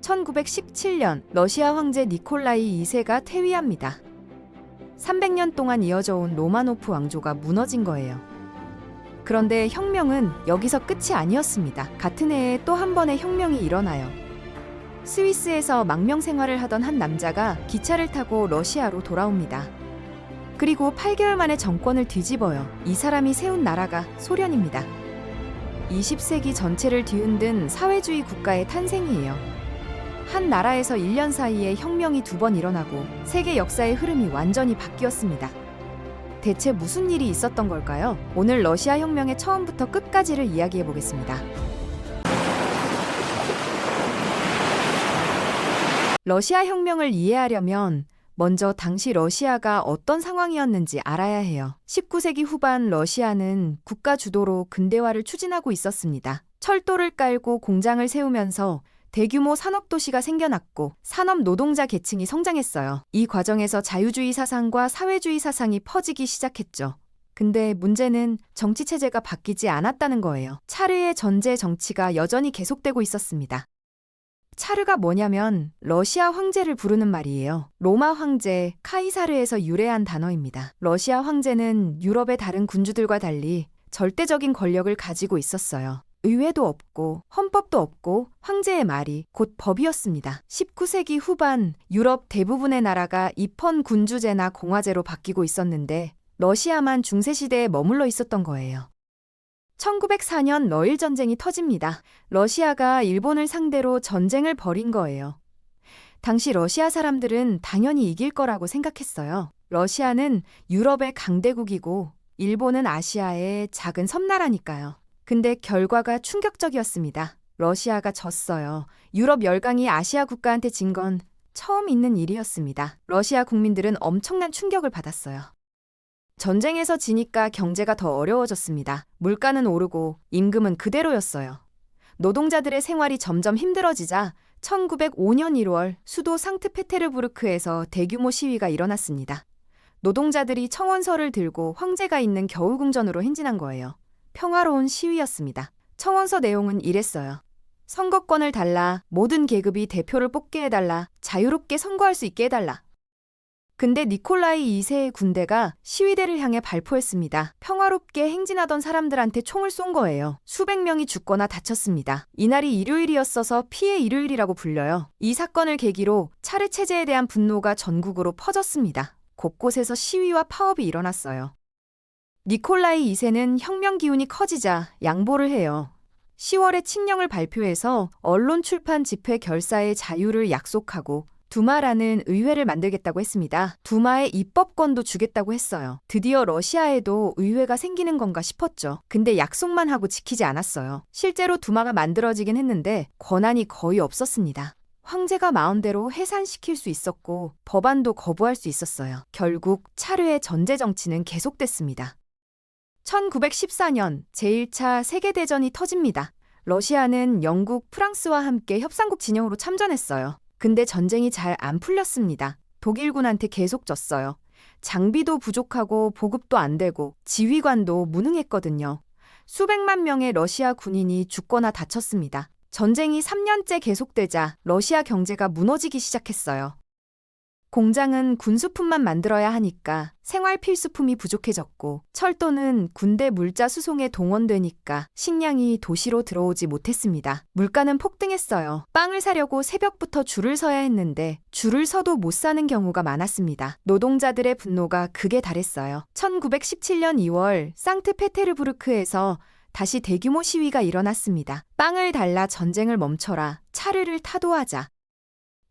1917년 러시아 황제 니콜라이 2세가 퇴위합니다. 300년 동안 이어져 온 로마노프 왕조가 무너진 거예요. 그런데 혁명은 여기서 끝이 아니었습니다. 같은 해에 또 한 번의 혁명이 일어나요. 스위스에서 망명 생활을 하던 한 남자가 기차를 타고 러시아로 돌아옵니다. 그리고 8개월 만에 정권을 뒤집어요. 이 사람이 세운 나라가 소련입니다. 20세기 전체를 뒤흔든 사회주의 국가의 탄생이에요. 한 나라에서 1년 사이에 혁명이 2번 일어나고 세계 역사의 흐름이 완전히 바뀌었습니다. 대체 무슨 일이 있었던 걸까요? 오늘 러시아 혁명의 처음부터 끝까지를 이야기해 보겠습니다. 러시아 혁명을 이해하려면 먼저 당시 러시아가 어떤 상황이었는지 알아야 해요. 19세기 후반 러시아는 국가 주도로 근대화를 추진하고 있었습니다. 철도를 깔고 공장을 세우면서 대규모 산업도시가 생겨났고 산업 노동자 계층이 성장했어요. 이 과정에서 자유주의 사상과 사회주의 사상이 퍼지기 시작했죠. 근데 문제는 정치체제가 바뀌지 않았다는 거예요. 차르의 전제 정치가 여전히 계속되고 있었습니다. 차르가 뭐냐면 러시아 황제를 부르는 말이에요. 로마 황제, 카이사르에서 유래한 단어입니다. 러시아 황제는 유럽의 다른 군주들과 달리 절대적인 권력을 가지고 있었어요. 의회도 없고 헌법도 없고 황제의 말이 곧 법이었습니다. 19세기 후반 유럽 대부분의 나라가 입헌 군주제나 공화제로 바뀌고 있었는데 러시아만 중세시대에 머물러 있었던 거예요. 1904년 러일 전쟁이 터집니다. 러시아가 일본을 상대로 전쟁을 벌인 거예요. 당시 러시아 사람들은 당연히 이길 거라고 생각했어요. 러시아는 유럽의 강대국이고 일본은 아시아의 작은 섬나라니까요. 근데 결과가 충격적이었습니다. 러시아가 졌어요. 유럽 열강이 아시아 국가한테 진 건 처음 있는 일이었습니다. 러시아 국민들은 엄청난 충격을 받았어요. 전쟁에서 지니까 경제가 더 어려워졌습니다. 물가는 오르고 임금은 그대로였어요. 노동자들의 생활이 점점 힘들어지자 1905년 1월 수도 상트페테르부르크에서 대규모 시위가 일어났습니다. 노동자들이 청원서를 들고 황제가 있는 겨울궁전으로 행진한 거예요. 평화로운 시위였습니다. 청원서 내용은 이랬어요. 선거권을 달라, 모든 계급이 대표를 뽑게 해달라, 자유롭게 선거할 수 있게 해달라. 근데 니콜라이 2세의 군대가 시위대를 향해 발포했습니다. 평화롭게 행진하던 사람들한테 총을 쏜 거예요. 수백 명이 죽거나 다쳤습니다. 이날이 일요일이었어서 피해 일요일이라고 불려요. 이 사건을 계기로 차르 체제에 대한 분노가 전국으로 퍼졌습니다. 곳곳에서 시위와 파업이 일어났어요. 니콜라이 2세는 혁명 기운이 커지자 양보를 해요. 10월에 칙령을 발표해서 언론 출판 집회 결사의 자유를 약속하고 두마라는 의회를 만들겠다고 했습니다. 두마의 입법권도 주겠다고 했어요. 드디어 러시아에도 의회가 생기는 건가 싶었죠. 근데 약속만 하고 지키지 않았어요. 실제로 두마가 만들어지긴 했는데 권한이 거의 없었습니다. 황제가 마음대로 해산시킬 수 있었고 법안도 거부할 수 있었어요. 결국 차르의 전제 정치는 계속됐습니다. 1914년 제1차 세계대전이 터집니다. 러시아는 영국, 프랑스와 함께 협상국 진영으로 참전했어요. 근데 전쟁이 잘 안 풀렸습니다. 독일군한테 계속 졌어요. 장비도 부족하고 보급도 안 되고 지휘관도 무능했거든요. 수백만 명의 러시아 군인이 죽거나 다쳤습니다. 전쟁이 3년째 계속되자 러시아 경제가 무너지기 시작했어요. 공장은 군수품만 만들어야 하니까 생활 필수품이 부족해졌고 철도는 군대 물자 수송에 동원되니까 식량이 도시로 들어오지 못했습니다. 물가는 폭등했어요. 빵을 사려고 새벽부터 줄을 서야 했는데 줄을 서도 못 사는 경우가 많았습니다. 노동자들의 분노가 극에 달했어요. 1917년 2월 상트페테르부르크에서 다시 대규모 시위가 일어났습니다. 빵을 달라 전쟁을 멈춰라. 차르를 타도하자.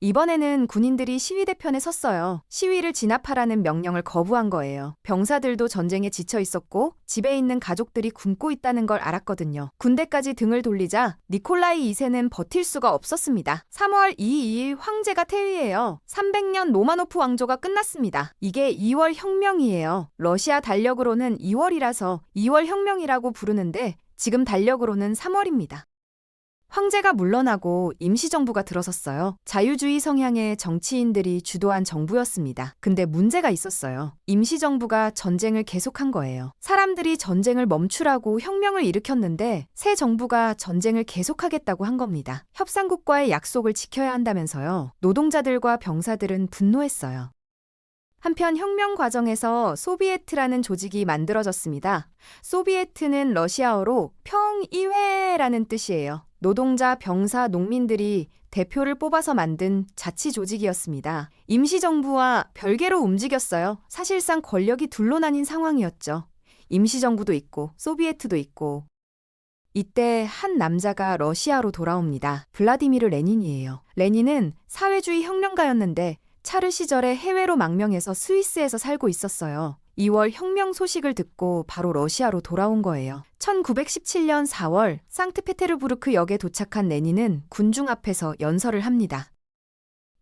이번에는 군인들이 시위대 편에 섰어요. 시위를 진압하라는 명령을 거부한 거예요. 병사들도 전쟁에 지쳐 있었고 집에 있는 가족들이 굶고 있다는 걸 알았거든요. 군대까지 등을 돌리자 니콜라이 2세는 버틸 수가 없었습니다. 3월 2일 황제가 퇴위해요. 300년 로마노프 왕조가 끝났습니다. 이게 2월 혁명이에요. 러시아 달력으로는 2월이라서 2월 혁명이라고 부르는데 지금 달력으로는 3월입니다. 황제가 물러나고 임시정부가 들어섰어요. 자유주의 성향의 정치인들이 주도한 정부였습니다. 근데 문제가 있었어요. 임시정부가 전쟁을 계속한 거예요. 사람들이 전쟁을 멈추라고 혁명을 일으켰는데 새 정부가 전쟁을 계속하겠다고 한 겁니다. 협상국과의 약속을 지켜야 한다면서요. 노동자들과 병사들은 분노했어요. 한편 혁명 과정에서 소비에트라는 조직이 만들어졌습니다. 소비에트는 러시아어로 평의회라는 뜻이에요. 노동자, 병사, 농민들이 대표를 뽑아서 만든 자치 조직이었습니다. 임시정부와 별개로 움직였어요. 사실상 권력이 둘로 나뉜 상황이었죠. 임시정부도 있고 소비에트도 있고. 이때 한 남자가 러시아로 돌아옵니다. 블라디미르 레닌이에요. 레닌은 사회주의 혁명가였는데 차르 시절에 해외로 망명해서 스위스에서 살고 있었어요. 2월 혁명 소식을 듣고 바로 러시아로 돌아온 거예요. 1917년 4월 상트페테르부르크 역에 도착한 레닌은 군중 앞에서 연설을 합니다.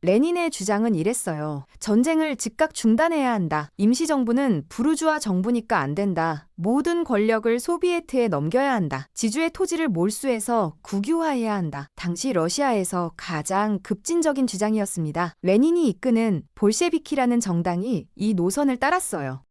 레닌의 주장은 이랬어요. 전쟁을 즉각 중단해야 한다. 임시정부는 부르주아 정부니까 안 된다. 모든 권력을 소비에트에 넘겨야 한다. 지주의 토지를 몰수해서 국유화해야 한다. 당시 러시아에서 가장 급진적인 주장이었습니다. 레닌이 이끄는 볼셰비키라는 정당이 이 노선을 따랐어요.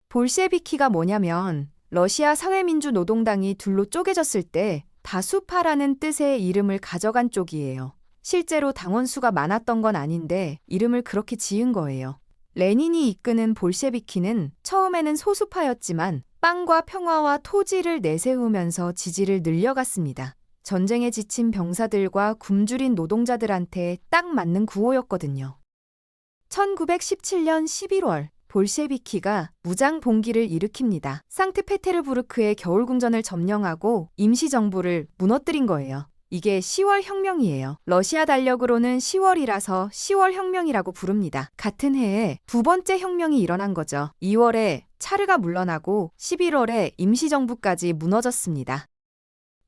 볼셰비키가 뭐냐면 러시아 사회민주노동당이 둘로 쪼개졌을 때 다수파라는 뜻의 이름을 가져간 쪽이에요. 실제로 당원 수가 많았던 건 아닌데 이름을 그렇게 지은 거예요. 레닌이 이끄는 볼셰비키는 처음에는 소수파였지만 빵과 평화와 토지를 내세우면서 지지를 늘려갔습니다. 전쟁에 지친 병사들과 굶주린 노동자들한테 딱 맞는 구호였거든요. 1917년 11월 볼셰비키가 무장 봉기를 일으킵니다. 상트페테르부르크의 겨울궁전을 점령하고 임시정부를 무너뜨린 거예요. 이게 10월 혁명이에요. 러시아 달력으로는 10월이라서 10월 혁명이라고 부릅니다. 같은 해에 두 번째 혁명이 일어난 거죠. 2월에 차르가 물러나고 11월에 임시정부까지 무너졌습니다.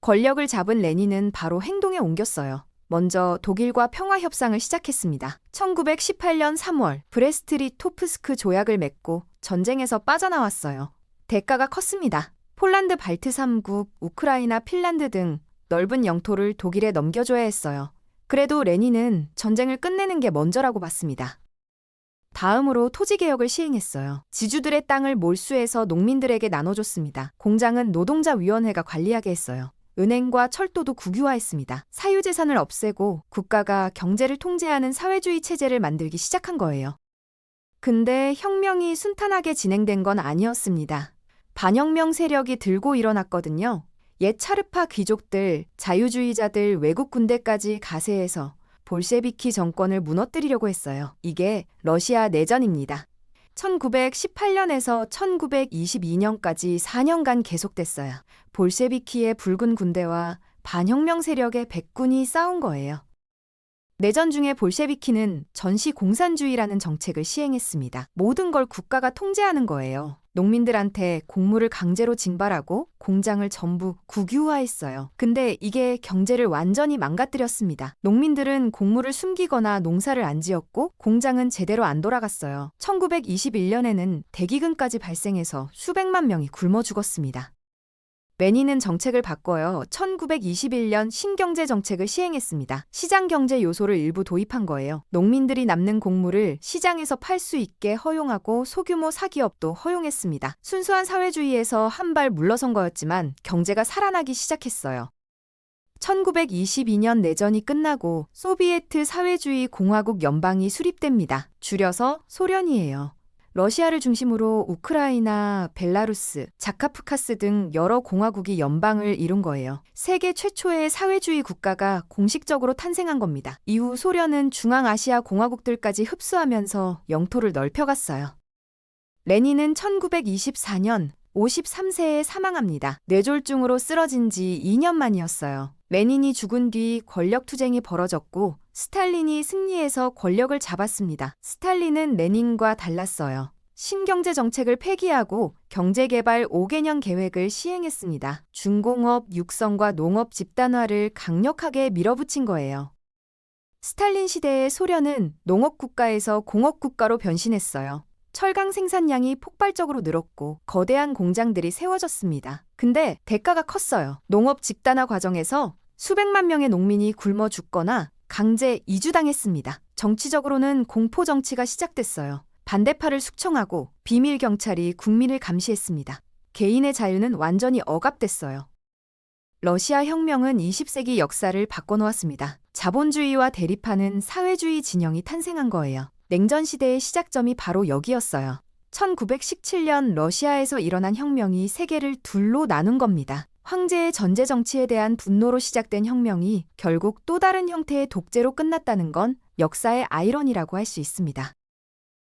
권력을 잡은 레닌은 바로 행동에 옮겼어요. 먼저 독일과 평화협상을 시작했습니다. 1918년 3월 브레스트-리토프스크 조약을 맺고 전쟁에서 빠져나왔어요. 대가가 컸습니다. 폴란드 발트 3국, 우크라이나, 핀란드 등 넓은 영토를 독일에 넘겨줘야 했어요. 그래도 레닌은 전쟁을 끝내는 게 먼저라고 봤습니다. 다음으로 토지개혁을 시행했어요. 지주들의 땅을 몰수해서 농민들에게 나눠줬습니다. 공장은 노동자위원회가 관리하게 했어요. 은행과 철도도 국유화했습니다. 사유재산을 없애고 국가가 경제를 통제하는 사회주의 체제를 만들기 시작한 거예요. 근데 혁명이 순탄하게 진행된 건 아니었습니다. 반혁명 세력이 들고 일어났거든요. 옛 차르파 귀족들, 자유주의자들, 외국 군대까지 가세해서 볼셰비키 정권을 무너뜨리려고 했어요. 이게 러시아 내전입니다. 1918년에서 1922년까지 4년간 계속됐어요. 볼셰비키의 붉은 군대와 반혁명 세력의 백군이 싸운 거예요. 내전 중에 볼셰비키는 전시 공산주의라는 정책을 시행했습니다. 모든 걸 국가가 통제하는 거예요. 농민들한테 곡물을 강제로 징발하고 공장을 전부 국유화했어요. 근데 이게 경제를 완전히 망가뜨렸습니다. 농민들은 곡물을 숨기거나 농사를 안 지었고 공장은 제대로 안 돌아갔어요. 1921년에는 대기근까지 발생해서 수백만 명이 굶어 죽었습니다. 레닌은 정책을 바꿔요. 1921년 신경제 정책을 시행했습니다. 시장 경제 요소를 일부 도입한 거예요. 농민들이 남는 곡물을 시장에서 팔 수 있게 허용하고 소규모 사기업도 허용했습니다. 순수한 사회주의에서 한 발 물러선 거였지만 경제가 살아나기 시작했어요. 1922년 내전이 끝나고 소비에트 사회주의 공화국 연방이 수립됩니다. 줄여서 소련이에요. 러시아를 중심으로 우크라이나, 벨라루스, 자카프카스 등 여러 공화국이 연방을 이룬 거예요. 세계 최초의 사회주의 국가가 공식적으로 탄생한 겁니다. 이후 소련은 중앙아시아 공화국들까지 흡수하면서 영토를 넓혀갔어요. 레닌은 1924년 53세에 사망합니다. 뇌졸중으로 쓰러진 지 2년 만이었어요. 레닌이 죽은 뒤 권력투쟁이 벌어졌고 스탈린이 승리해서 권력을 잡았습니다. 스탈린은 레닌과 달랐어요. 신경제 정책을 폐기하고 경제개발 5개년 계획을 시행했습니다. 중공업 육성과 농업 집단화를 강력하게 밀어붙인 거예요. 스탈린 시대의 소련은 농업국가에서 공업국가로 변신했어요. 철강 생산량이 폭발적으로 늘었고 거대한 공장들이 세워졌습니다. 근데 대가가 컸어요. 농업 집단화 과정에서 수백만 명의 농민이 굶어 죽거나 강제 이주당했습니다. 정치적으로는 공포 정치가 시작됐어요. 반대파를 숙청하고 비밀 경찰이 국민을 감시했습니다. 개인의 자유는 완전히 억압됐어요. 러시아 혁명은 20세기 역사를 바꿔놓았습니다. 자본주의와 대립하는 사회주의 진영이 탄생한 거예요. 냉전 시대의 시작점이 바로 여기였어요. 1917년 러시아에서 일어난 혁명이 세계를 둘로 나눈 겁니다. 황제의 전제 정치에 대한 분노로 시작된 혁명이 결국 또 다른 형태의 독재로 끝났다는 건 역사의 아이러니라고 할 수 있습니다.